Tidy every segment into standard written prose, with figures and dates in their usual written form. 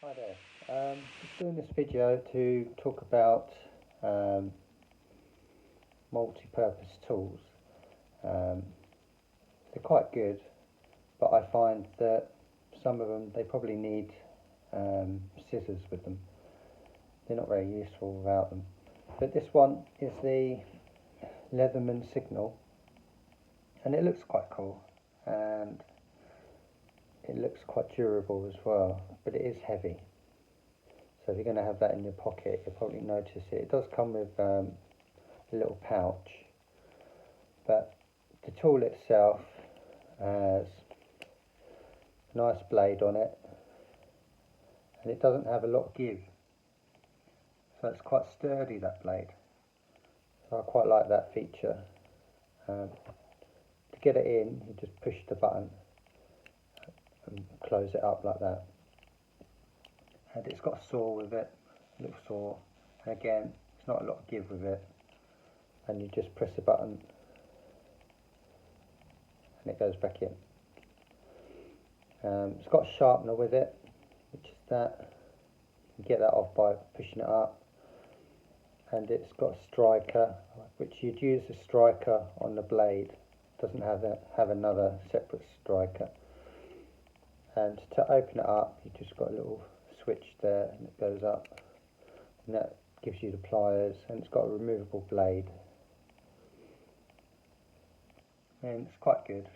Hi there. Just doing this video to talk about um, multi-purpose tools. Um, they're quite good, but I find that some of them, they probably need scissors with them. They're not very useful without them. But this one is the Leatherman Signal, and it looks quite cool, and it looks quite durable as well, but it is heavy. So if you're going to have that in your pocket, you'll probably notice it. It does come with a little pouch, but the tool itself has a nice blade on it, and it doesn't have a lot of give. So it's quite sturdy, that blade. So I quite like that feature. To get it in, you just push the button and close it up like that. And it's got a saw with it, a little saw. And again, it's not a lot of give with it. And you just press the button and it goes back in. It's got a sharpener with it, which is that. You get that off by pushing it up. And it's got a striker, which you'd use the striker on the blade. It doesn't have another separate striker. And to open it up, you just got a little switch there, and it goes up, and that gives you the pliers, and it's got a removable blade, and it's quite good.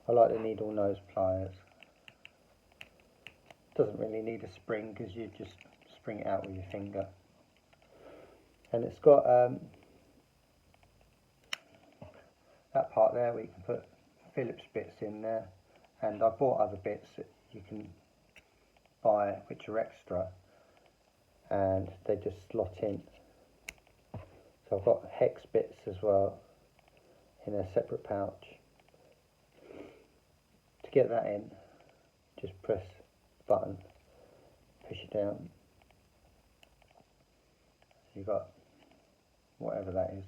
I like the needle nose pliers. Doesn't really need a spring because you just spring it out with your finger, and it's got that part there where you can put Phillips bits in there, and I bought other bits that you can buy which are extra, and they just slot in. So I've got hex bits as well in a separate pouch. To get that in, just press the button, push it down. So you've got whatever that is,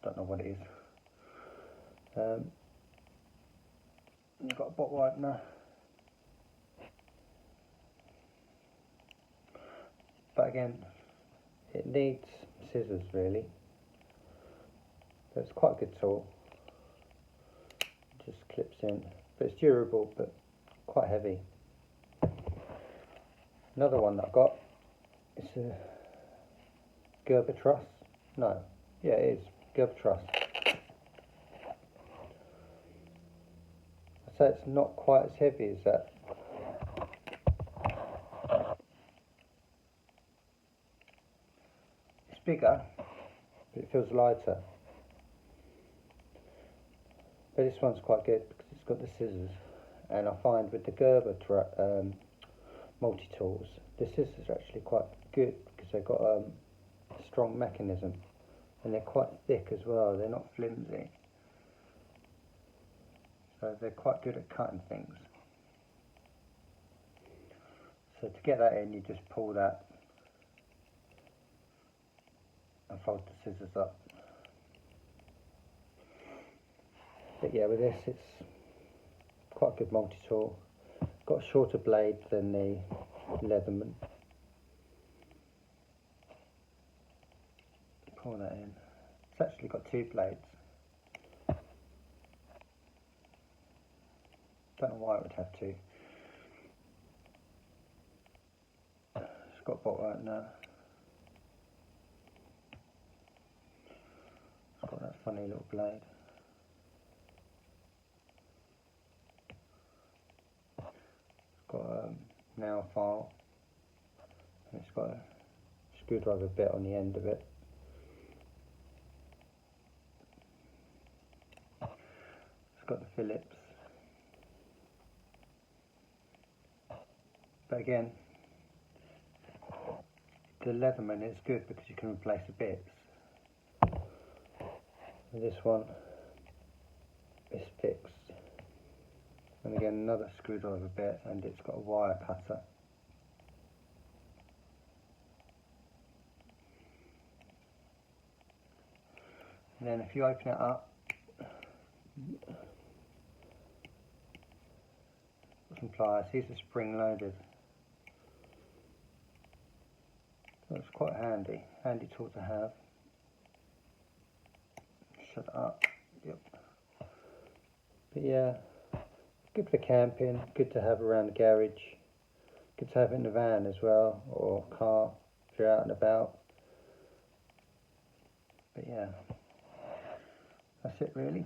don't know what it is. You've got a bot widener, but again, it needs scissors really. But it's quite a good tool. It just clips in, but it's durable but quite heavy. Another one that I've got is a Gerber truss. No, yeah, it is Gerber truss. So it's not quite as heavy as that. It's bigger, but it feels lighter. But this one's quite good because it's got the scissors, and I find with the Gerber multi-tools, the scissors are actually quite good because they've got a strong mechanism, and they're quite thick as well, they're not flimsy. So they're quite good at cutting things. So to get that in, you just pull that and fold the scissors up. But yeah, with this, it's quite a good multi-tool. Got a shorter blade than the Leatherman. Pull that in. It's actually got two blades. Don't know why it would have two. It's got a bot widener. It's got that funny little blade. It's got a nail file, and it's got a screwdriver bit on the end of it. It's got the Phillips. But again, the Leatherman is good because you can replace the bits. And this one is fixed. And again, another screwdriver bit, and it's got a wire cutter. And then if you open it up, some pliers. These are spring loaded, So it's quite handy tool to have. Shut it up. Yep. But yeah, good for camping, good to have around the garage, good to have in the van as well, or car if you're out and about. But yeah, that's it really.